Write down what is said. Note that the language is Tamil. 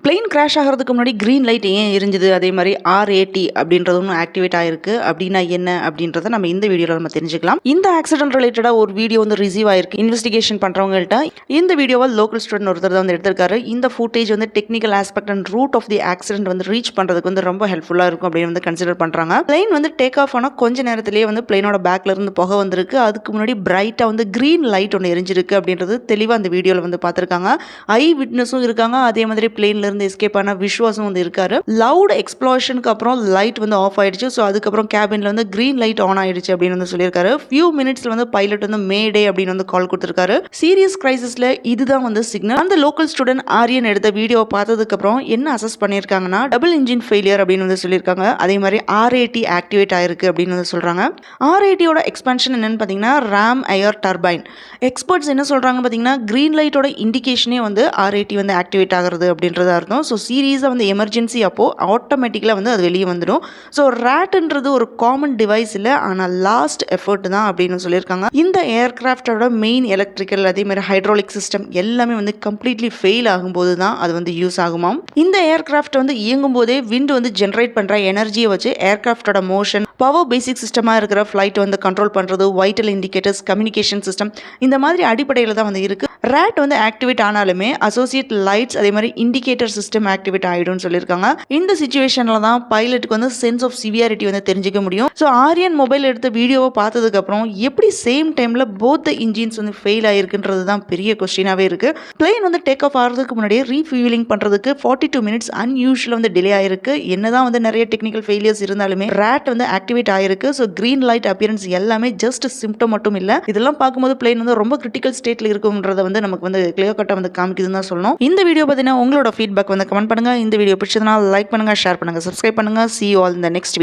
பிளேன் கிராஷ் ஆகிறதுக்கு முன்னாடி க்ரீன் லைட் ஏன் எரிஞ்சுது, அதே மாதிரி RAT அப்படின்றது ஒன்று ஆக்டிவேட் ஆயிருக்கு. அப்படின்னா என்ன அப்படின்றத நம்ம இந்த வீடியோவில் நம்ம தெரிஞ்சுக்கலாம். இந்த ஆக்சிடென்ட் ரிலேட்டடாக ஒரு வீடியோ வந்து ரிசீவ் ஆயிருக்கு இன்வெஸ்டிகேஷன் பண்ணுறவங்கள்ட்ட. இந்த வீடியோவை லோக்கல் ஸ்டூடெண்ட் ஒருத்தர் தான் வந்து எடுத்திருக்காரு. இந்த ஃபுட்டேஜ் வந்து technical aspect and root of the accident வந்து ரீச் பண்ணுறதுக்கு வந்து ரொம்ப ஹெல்ப்ஃபுல்லாக இருக்கும் அப்படின்னு வந்து கன்சிடர் பண்ணுறாங்க. பிளேன் வந்து டேக் ஆஃப் ஆனால் கொஞ்ச நேரத்திலேயே வந்து பிளேனோட பேக்ல இருந்து புகை வந்திருக்கு. அதுக்கு முன்னாடி பிரைட்டாக வந்து க்ரீன் லைட் ஒன்று எரிஞ்சிருக்கு அப்படின்றது தெளிவாக அந்த வீடியோவில் வந்து பார்த்துருக்காங்க. ஐ விட்னஸும் இருக்காங்க. அதே மாதிரி பிளேன்ல இருந்து எஸ்கேப் ஆன விஸ்வாசம் வந்து இருக்காரு. லவுட் எக்ஸ்ப்ளோஷனுக்கு அப்புறம் லைட் வந்து ஆஃப் ஆயிடுச்சு. ஸோ அதுக்கப்புறம் கேபின்ல வந்து கிரீன் லைட் ஆன் ஆயிடுச்சு அப்படின்னு வந்து சொல்லியிருக்காரு. ஃபியூ மினிட்ஸ்ல வந்து பைலட் வந்து மேடே அப்படின்னு வந்து கால் கொடுத்திருக்காரு. சீரியஸ் கிரைசிஸ்ல இதுதான் வந்து சிக்னல். அந்த லோக்கல் ஸ்டூடெண்ட் ஆரியன் எடுத்த வீடியோ பார்த்ததுக்கு அப்புறம் என்ன அசஸ் பண்ணியிருக்காங்கன்னா டபுள் இன்ஜின் ஃபெயிலியர் அப்படின்னு வந்து சொல்லியிருக்காங்க. அதே மாதிரி RAT ஆக்டிவேட் ஆயிருக்கு அப்படின்னு வந்து சொல்றாங்க. RATயோட எக்ஸ்பான்ஷன் என்னன்னு பார்த்தீங்கன்னா RAM ஏர் டர்பைன். எக்ஸ்பர்ட்ஸ் என்ன சொல்றாங்க பார்த்தீங்கன்னா கிரீன் லைட்டோட இண்டிகேஷனே வந்து RAT வந்து ஆக்டிவேட் ஆகிறது அப்படின்றது அர்த்தம். ஸோ சீரியஸாக வந்து எமர்ஜென்சி அப்போது ஆட்டோமேட்டிக்கலாக வந்து அது வெளியே வந்துடும். ஸோ ரேட்ன்றது ஒரு காமன் டிவைஸ் இல்லை, ஆனால் லாஸ்ட் எஃபர்ட் தான் அப்படின்னு சொல்லியிருக்காங்க. இந்த ஏர்கிராஃப்டோட மெயின் எலக்ட்ரிக்கல் அதே மாதிரி ஹைட்ராலிக் சிஸ்டம் எல்லாமே வந்து கம்ப்ளீட்லி ஃபெயில் ஆகும்போது தான் அது வந்து யூஸ் ஆகுமாம். இந்த ஏர்கிராஃப்ட் வந்து இயங்கும் போதே விண்ட் வந்து ஜென்ரேட் பண்ணுற எனர்ஜியை வச்சு ஏர்கிராஃப்டோட மோஷன் பவர் பேசிக் சிஸ்டமாக இருக்கிற ஃப்ளைட் வந்து கண்ட்ரோல் பண்ணுறது, வைட்டல் இண்டிகேட்டர்ஸ், கம்யூனிகேஷன் சிஸ்டம் இந்த மாதிரி அடிப்படையில் தான் வந்து இருக்குது. ரேட் வந்து ஆக்டிவேட் ஆனாலுமே அசோசியேட் லைட்ஸ் அதே மாதிரி இண்டிகேட்டர் சிஸ்டம் ஆக்டிவேட் ஆகிடும்னு சொல்லியிருக்காங்க. இந்த சிச்சுவேஷனில் தான் பைலட்டுக்கு வந்து சென்ஸ் ஆஃப் சிவியாரிட்டி வந்து தெரிஞ்சிக்க முடியும். ஸோ ஆரியன் மொபைல் எடுத்த வீடியோவை பார்த்ததுக்கப்புறம் எப்படி சேம் டைமில் போத் த இன்ஜின்ஸ் வந்து ஃபெயில் ஆகிருக்குன்றது தான் பெரிய கொஸ்டினாகவே இருக்குது. பிளேன் வந்து டேக் ஆஃப் ஆகிறதுக்கு முன்னாடியே ரீஃபியூலிங் பண்ணுறதுக்கு 42 மினிட்ஸ் அன்யூஷுவல் வந்து டிலே ஆயிருக்கு. என்னதான் வந்து நிறைய டெக்னிக்கல் ஃபெயிலியர்ஸ் இருந்தாலுமே ரேட் வந்து ஆக்டிவேட் ஆயிருக்கு. ஸோ கிரீன் லைட் அப்பியரன்ஸ் எல்லாமே ஜஸ்ட் சிம்டம் மட்டும் இல்லை. இதெல்லாம் பார்க்கும்போது பிளேன் வந்து ரொம்ப கிரிட்டிக்கல் ஸ்டேட்டில் இருக்கும்ன்றதை வந்து நமக்கு வந்து கிளியர் கட்டாக வந்து காமிக்குதுன்னு தான் சொல்லணும். இந்த வீடியோ பார்த்தீங்கன்னா உங்களோட ஃபீட்பேக் வந்து கமெண்ட் பண்ணுங்க. இந்த வீடியோ பிடிச்சதுனா லைக் பண்ணுங்க, ஷேர் பண்ணுங்க, சப்ஸ்கிரைப் பண்ணுங்க. See you all in the next video.